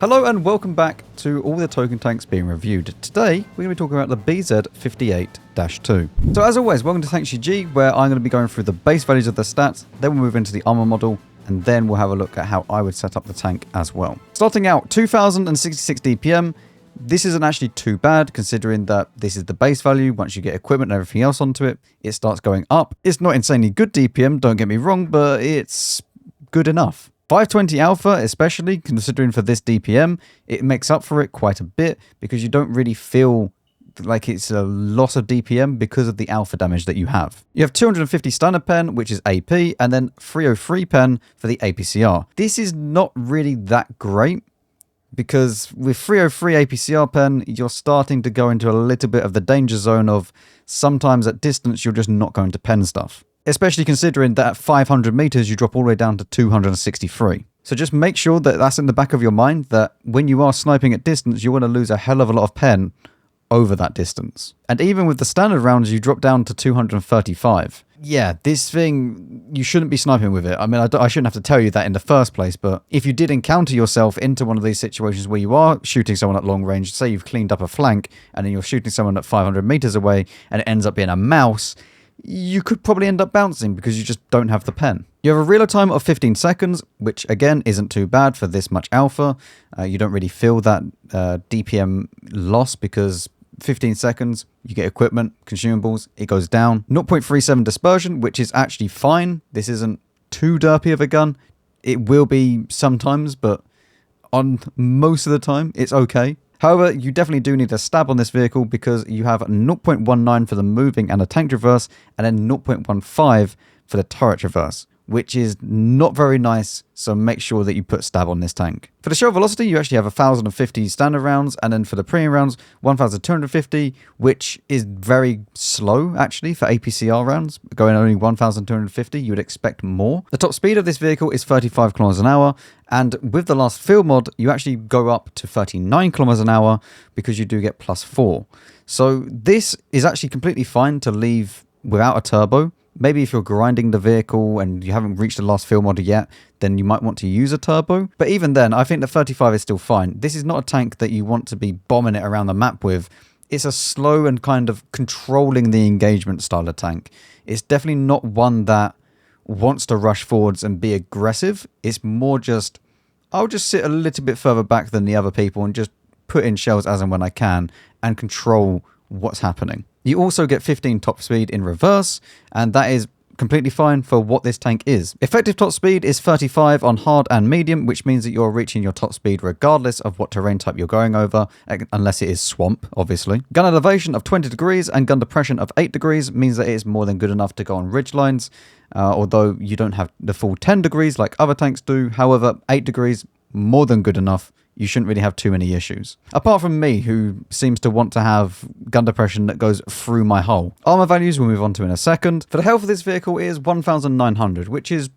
Hello and welcome back to all the token tanks being reviewed. Today we're going to be talking about the BZ-58-2. So as always, welcome to Thanks UG, where I'm going to be going through the base values of the stats, then we'll move into the armor model, and then we'll have a look at how I would set up the tank as well. Starting out, 2066 DPM. This isn't actually too bad considering that this is the base value. Once you get equipment and everything else onto it, it starts going up. It's not insanely good DPM, don't get me wrong, but it's good enough. 520 alpha, especially considering for this DPM, it makes up for it quite a bit because you don't really feel like it's a loss of DPM because of the alpha damage that you have. You have 250 standard pen, which is AP, and then 303 pen for the APCR. This is not really that great because with 303 APCR pen, you're starting to go into a little bit of the danger zone of sometimes at distance, you're just not going to pen stuff. Especially considering that at 500 meters, you drop all the way down to 263. So just make sure that that's in the back of your mind, that when you are sniping at distance, you're going to lose a hell of a lot of pen over that distance. And even with the standard rounds, you drop down to 235. Yeah, this thing, you shouldn't be sniping with it. I mean, I shouldn't have to tell you that in the first place, but if you did encounter yourself into one of these situations where you are shooting someone at long range, say you've cleaned up a flank, and then you're shooting someone at 500 meters away, and it ends up being a mouse, you could probably end up bouncing because you just don't have the pen. You have a reload time of 15 seconds, which again isn't too bad for this much alpha. You don't really feel that DPM loss because 15 seconds, you get equipment, consumables, it goes down. 0.37 dispersion, which is actually fine. This isn't too derpy of a gun. It will be sometimes, but on most of the time, it's okay. However, you definitely do need a stab on this vehicle because you have 0.19 for the moving and the tank traverse, and then 0.15 for the turret traverse, which is not very nice, so make sure that you put stab on this tank. For the shell velocity, you actually have 1,050 standard rounds, and then for the premium rounds, 1,250, which is very slow, actually, for APCR rounds. Going only 1,250, you would expect more. The top speed of this vehicle is 35 kilometers an hour, and with the last field mod, you actually go up to 39 kilometers an hour because you do get +4. So this is actually completely fine to leave without a turbo. Maybe if you're grinding the vehicle and you haven't reached the last field model yet, then you might want to use a turbo. But even then, I think the 35 is still fine. This is not a tank that you want to be bombing it around the map with. It's a slow and kind of controlling the engagement style of tank. It's definitely not one that wants to rush forwards and be aggressive. It's more just, I'll just sit a little bit further back than the other people and just put in shells as and when I can and control what's happening. You also get 15 top speed in reverse, and that is completely fine for what this tank is. Effective top speed is 35 on hard and medium, which means that you're reaching your top speed regardless of what terrain type you're going over, unless it is swamp, obviously. Gun elevation of 20 degrees and gun depression of 8 degrees means that it is more than good enough to go on ridge lines, although you don't have the full 10 degrees like other tanks do. However, 8 degrees, more than good enough. You shouldn't really have too many issues. Apart from me, who seems to want to have gun depression that goes through my hull. Armor values we'll move on to in a second. For the health of this vehicle, it is 1,900, which is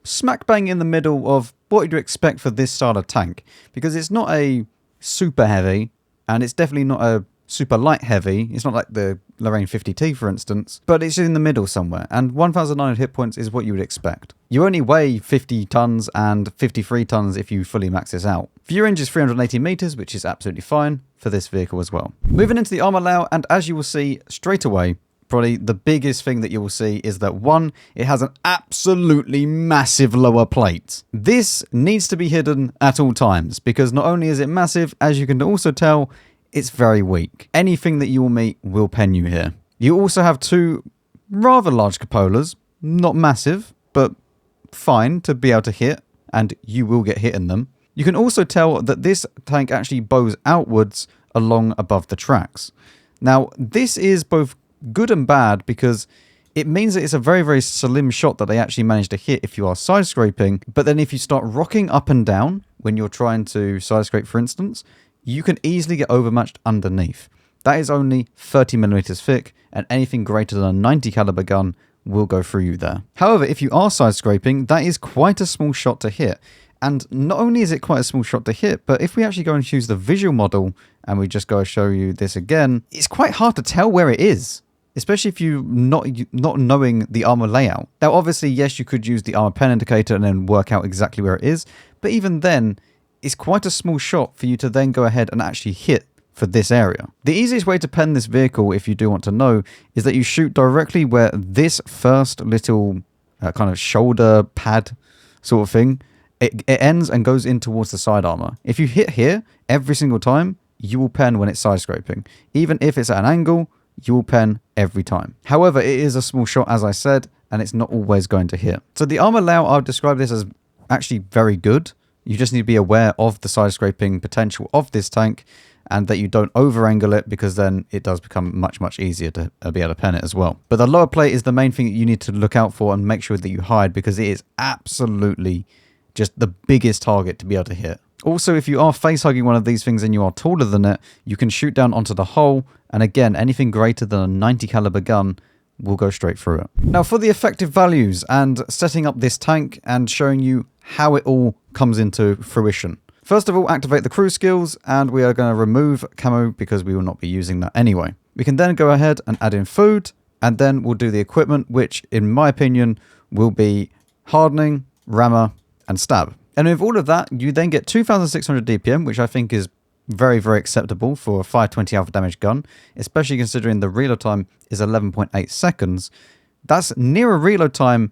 smack bang in the middle of what you'd expect for this style of tank. Because it's not a super heavy, and it's definitely not a super light heavy. It's not like the Lorraine 50T, for instance, but it's in the middle somewhere, and 1,900 hit points is what you would expect. You only weigh 50 tons and 53 tons if you fully max this out. View range is 380 meters, which is absolutely fine for this vehicle as well. Moving into the armor layout, and as you will see straight away, probably the biggest thing that you will see is that one, it has an absolutely massive lower plate. This needs to be hidden at all times because not only is it massive, as you can also tell, it's very weak. Anything that you will meet will pen you here. You also have two rather large cupolas, not massive, but fine to be able to hit, and you will get hit in them. You can also tell that this tank actually bows outwards along above the tracks. Now, this is both good and bad because it means that it's a very, very slim shot that they actually manage to hit if you are side scraping, but then if you start rocking up and down when you're trying to side scrape, for instance, you can easily get overmatched underneath. That is only 30mm thick, and anything greater than a 90 caliber gun will go through you there. However, if you are side scraping, that is quite a small shot to hit. And not only is it quite a small shot to hit, but if we actually go and choose the visual model, and we just go and show you this again, it's quite hard to tell where it is. especially if you not knowing the armor layout. Now, obviously, yes, you could use the armor pen indicator and then work out exactly where it is, but even then, it's quite a small shot for you to then go ahead and actually hit for this area. The easiest way to pen this vehicle, if you do want to know, is that you shoot directly where this first little kind of shoulder pad sort of thing, it ends and goes in towards the side armor. If you hit here every single time, you will pen when it's side scraping. Even if it's at an angle, you will pen every time. However, it is a small shot, as I said, and it's not always going to hit. So the armor layout, I would describe this as actually very good. You just need to be aware of the side scraping potential of this tank, and that you don't over angle it, because then it does become much easier to be able to pen it as well. But the lower plate is the main thing that you need to look out for and make sure that you hide, because it is absolutely just the biggest target to be able to hit. Also, if you are face hugging one of these things and you are taller than it, you can shoot down onto the hull, and again, anything greater than a 90 caliber gun will go straight through it. Now for the effective values and setting up this tank and showing you how it all comes into fruition. First of all, activate the crew skills, and we are going to remove camo because we will not be using that anyway. We can then go ahead and add in food, and then we'll do the equipment, which in my opinion will be hardening, rammer, and stab. And with all of that, you then get 2600 DPM, which I think is very acceptable for a 520 alpha damage gun, especially considering the reload time is 11.8 seconds. That's near a reload time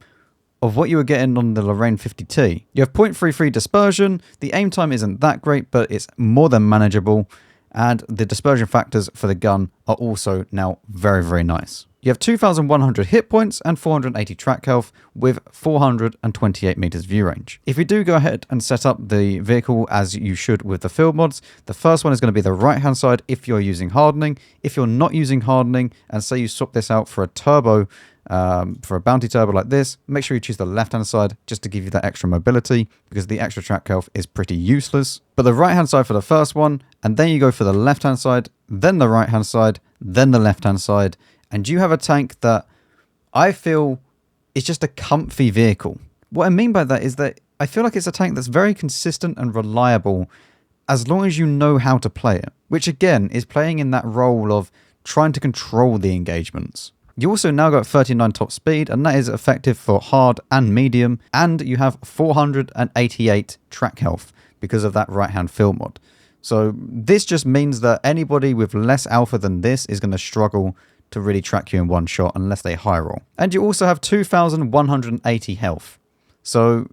of what you were getting on the Lorraine 50T. You have 0.33 dispersion. The aim time isn't that great, but it's more than manageable. And the dispersion factors for the gun are also now very nice. You have 2,100 hit points and 480 track health with 428 meters view range. If you do go ahead and set up the vehicle as you should with the field mods, the first one is going to be the right hand side if you're using hardening. If you're not using hardening, and say you swap this out for a turbo, for a bounty turbo like this, make sure you choose the left hand side just to give you that extra mobility, because the extra track health is pretty useless. But the right hand side for the first one, and then you go for the left hand side, then the right hand side, then the left hand side, and you have a tank that I feel is just a comfy vehicle. What I mean by that is that I feel like it's a tank that's very consistent and reliable as long as you know how to play it, which again is playing in that role of trying to control the engagements. You also now got 39 top speed, and that is effective for hard and medium, and you have 488 track health because of that right hand field mod. So this just means that anybody with less alpha than this is going to struggle to really track you in one shot unless they high roll. And you also have 2,180 health. So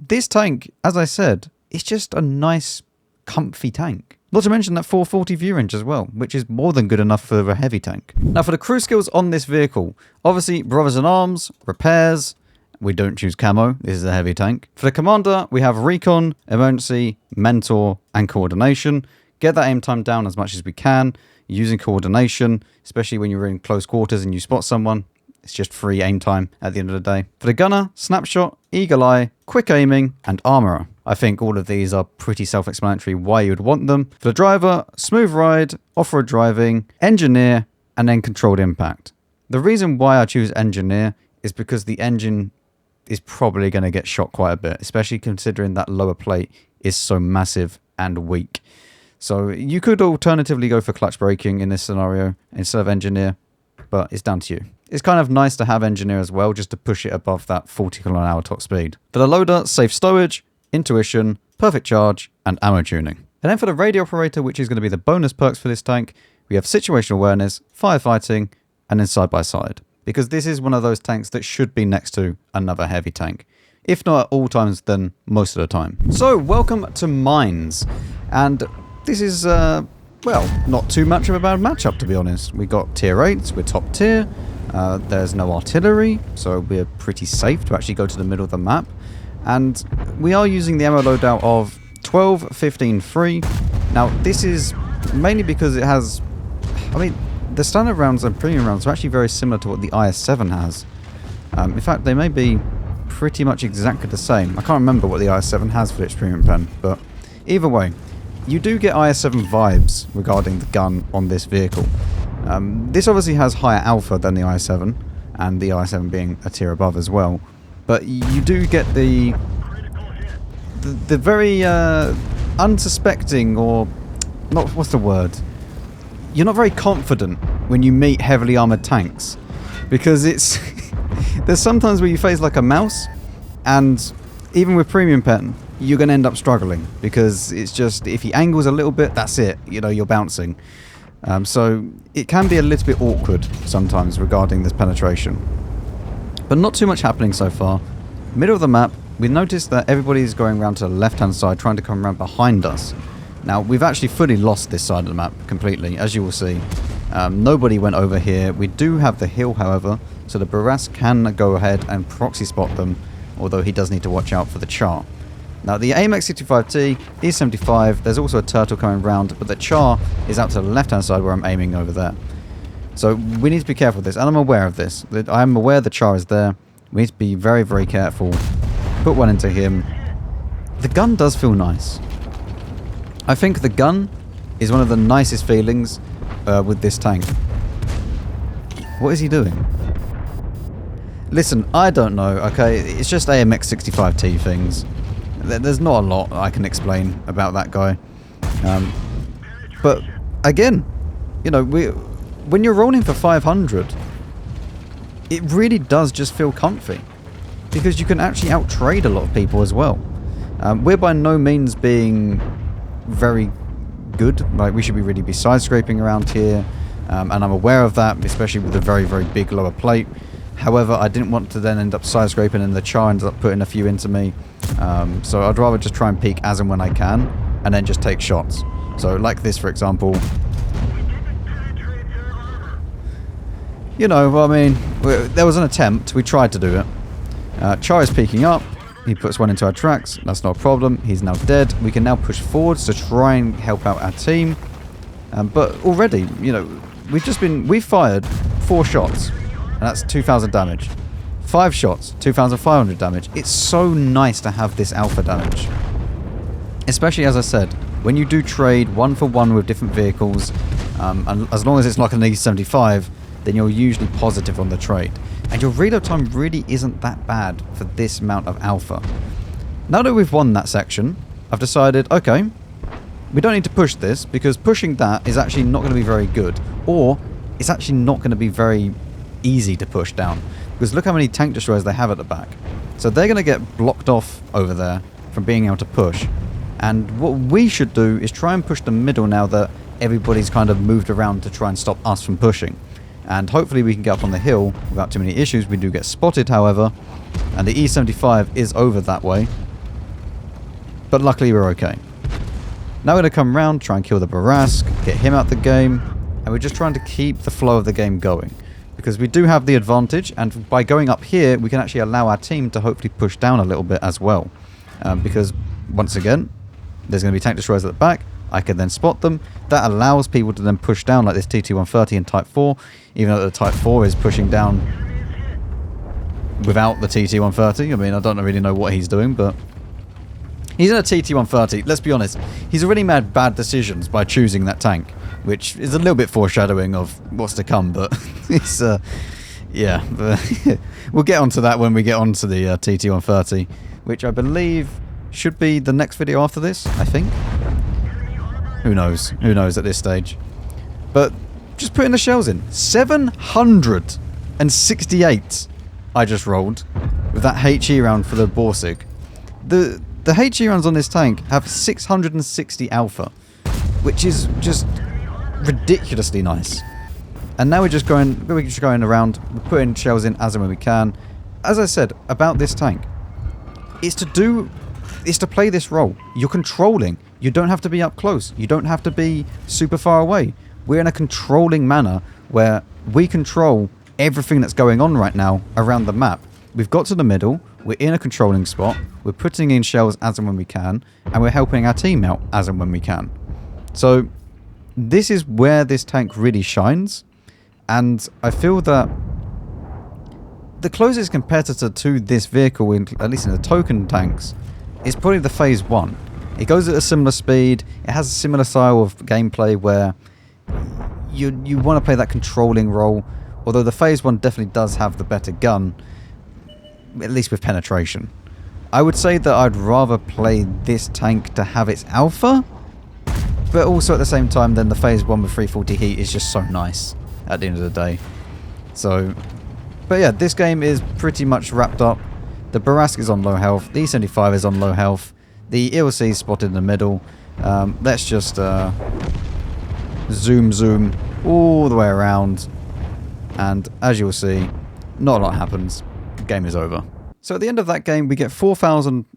this tank, as I said, is just a nice, comfy tank. Not to mention that 440 view range as well, which is more than good enough for a heavy tank. Now for the crew skills on this vehicle, obviously Brothers in Arms, repairs, we don't choose camo, this is a heavy tank. For the commander, we have recon, emergency, mentor, and coordination. Get that aim time down as much as we can, using coordination, especially when you're in close quarters and you spot someone. It's just free aim time at the end of the day. For the gunner, snapshot, eagle eye, quick aiming, and armorer. I think all of these are pretty self-explanatory why you would want them. For the driver, smooth ride, off-road driving, engineer, and then controlled impact. The reason why I choose engineer is because the engine is probably going to get shot quite a bit, especially considering that lower plate is so massive and weak. So you could alternatively go for clutch braking in this scenario instead of engineer, but it's down to you. It's kind of nice to have engineer as well, just to push it above that 40 km/h top speed. For the loader, safe stowage, intuition, perfect charge, and ammo tuning. And then for the radio operator, which is going to be the bonus perks for this tank, we have situational awareness, firefighting, and then side by side. Because this is one of those tanks that should be next to another heavy tank. If not at all times, then most of the time. So, welcome to Mines. And this is, well, not too much of a bad matchup, to be honest. We got tier 8s, we're top tier. There's no artillery, so we're pretty safe to actually go to the middle of the map. And we are using the ammo loadout of 12, 15, 3. Now, this is mainly because it has... I mean, the standard rounds and premium rounds are actually very similar to what the IS-7 has. In fact, they may be pretty much exactly the same. I can't remember what the IS-7 has for its premium pen, but either way, you do get IS-7 vibes regarding the gun on this vehicle. This obviously has higher alpha than the IS-7, and the IS-7 being a tier above as well. But you do get the very unsuspecting, or not, what's the word? You're not very confident when you meet heavily armored tanks, because it's there's sometimes where you face like a mouse, and even with premium pen, you're going to end up struggling, because it's just, if he angles a little bit, that's it, you know, you're bouncing. So it can be a little bit awkward sometimes regarding this penetration. But not too much happening so far. Middle of the map, we noticed that everybody's going around to the left-hand side, trying to come around behind us. Now, we've actually fully lost this side of the map completely, as you will see. Nobody went over here. We do have the hill, however, so the Barras can go ahead and proxy spot them, although he does need to watch out for the Char. Now, the AMX-65T, E75, there's also a turtle coming round, but the Char is out to the left-hand side where I'm aiming over there. So we need to be careful with this, and I'm aware of this. I'm aware the Char is there. We need to be very, very careful. Put one into him. The gun does feel nice. I think the gun is one of the nicest feelings with this tank. What is he doing? Listen, I don't know, okay? It's just AMX-65T things. There's not a lot I can explain about that guy. But, again, you know, when you're rolling for 500, it really does just feel comfy. Because you can actually out-trade a lot of people as well. We're by no means being very good. Like, we should really be side-scraping around here. And I'm aware of that, especially with the very, very big lower plate. However, I didn't want to then end up side-scraping and the Char ended up putting a few into me. So I'd rather just try and peek as and when I can, and then just take shots. So like this, for example. You know, I mean, there was an attempt. We tried to do it. Char is peeking up. He puts one into our tracks. That's not a problem. He's now dead. We can now push forwards to try and help out our team. But already, you know, we've fired 4 shots. And that's 2,000 damage. 5 shots, 2,500 damage. It's so nice to have this alpha damage. Especially, as I said, when you do trade 1-for-1 with different vehicles, and as long as it's like an E75, then you're usually positive on the trade. And your reload time really isn't that bad for this amount of alpha. Now that we've won that section, I've decided, okay, we don't need to push this, because pushing that is actually not going to be very good. Or, it's actually not going to be very easy to push down, because look how many tank destroyers they have at the back. So they're going to get blocked off over there from being able to push. And what we should do is try and push the middle now that everybody's kind of moved around to try and stop us from pushing. And hopefully we can get up on the hill without too many issues. We do get spotted, however, and the E75 is over that way. But luckily we're okay. Now we're going to come round, try and kill the Barras, get him out the game, and we're just trying to keep the flow of the game going. Because we do have the advantage, and by going up here, we can actually allow our team to hopefully push down a little bit as well. Because, once again, there's going to be tank destroyers at the back. I can then spot them. That allows people to then push down like this TT-130 and Type 4, even though the Type 4 is pushing down without the TT-130. I mean, I don't really know what he's doing, but he's in a TT-130. Let's be honest, he's already made bad decisions by choosing that tank, which is a little bit foreshadowing of what's to come, but it's, yeah, but we'll get onto that when we get onto the TT-130, which I believe should be the next video after this, I think. Who knows? Who knows at this stage? But just putting the shells in. 768 I just rolled with that HE round for the Borsig. The HE rounds on this tank have 660 alpha, which is just ridiculously nice. And now we're just going around, we're putting shells in as and when we can. As I said about this tank, it's to play this role. You're controlling. You don't have to be up close. You don't have to be super far away. We're in a controlling manner where we control everything that's going on right now around the map. We've got to the middle. We're in a controlling spot. We're putting in shells as and when we can. And we're helping our team out as and when we can. So this is where this tank really shines. And I feel that the closest competitor to this vehicle, at least in the token tanks, is probably the Phase 1. It goes at a similar speed. It has a similar style of gameplay where you want to play that controlling role. Although the Phase 1 definitely does have the better gun, at least with penetration. I would say that I'd rather play this tank to have its alpha, but also at the same time then the Phase 1 with 340 heat is just so nice at the end of the day. So, but yeah, this game is pretty much wrapped up. The Barras is on low health, the E75 is on low health. The ELC is spotted in the middle. Let's just zoom all the way around. And as you'll see, not a lot happens. The game is over. So at the end of that game, we get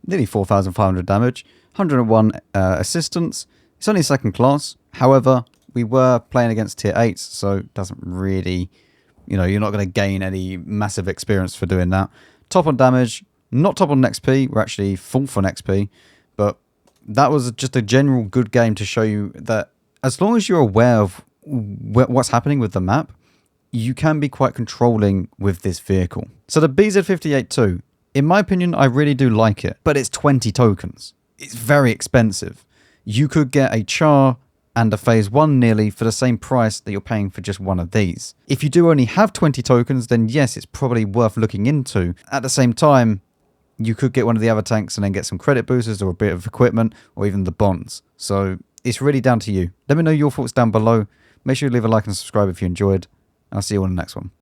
nearly 4,500 damage, 101 assistance. It's only second class. However, we were playing against tier 8s, so it doesn't really, you're not going to gain any massive experience for doing that. Top on damage, not top on XP. We're actually fourth on XP, but that was just a general good game to show you that as long as you're aware of what's happening with the map, you can be quite controlling with this vehicle. So the BZ-58-2, in my opinion, I really do like it, but it's 20 tokens. It's very expensive. You could get a Char and a Phase 1 nearly for the same price that you're paying for just one of these. If you do only have 20 tokens, then yes, it's probably worth looking into. At the same time, you could get one of the other tanks and then get some credit boosters or a bit of equipment or even the bonds. So it's really down to you. Let me know your thoughts down below. Make sure you leave a like and subscribe if you enjoyed. I'll see you on the next one.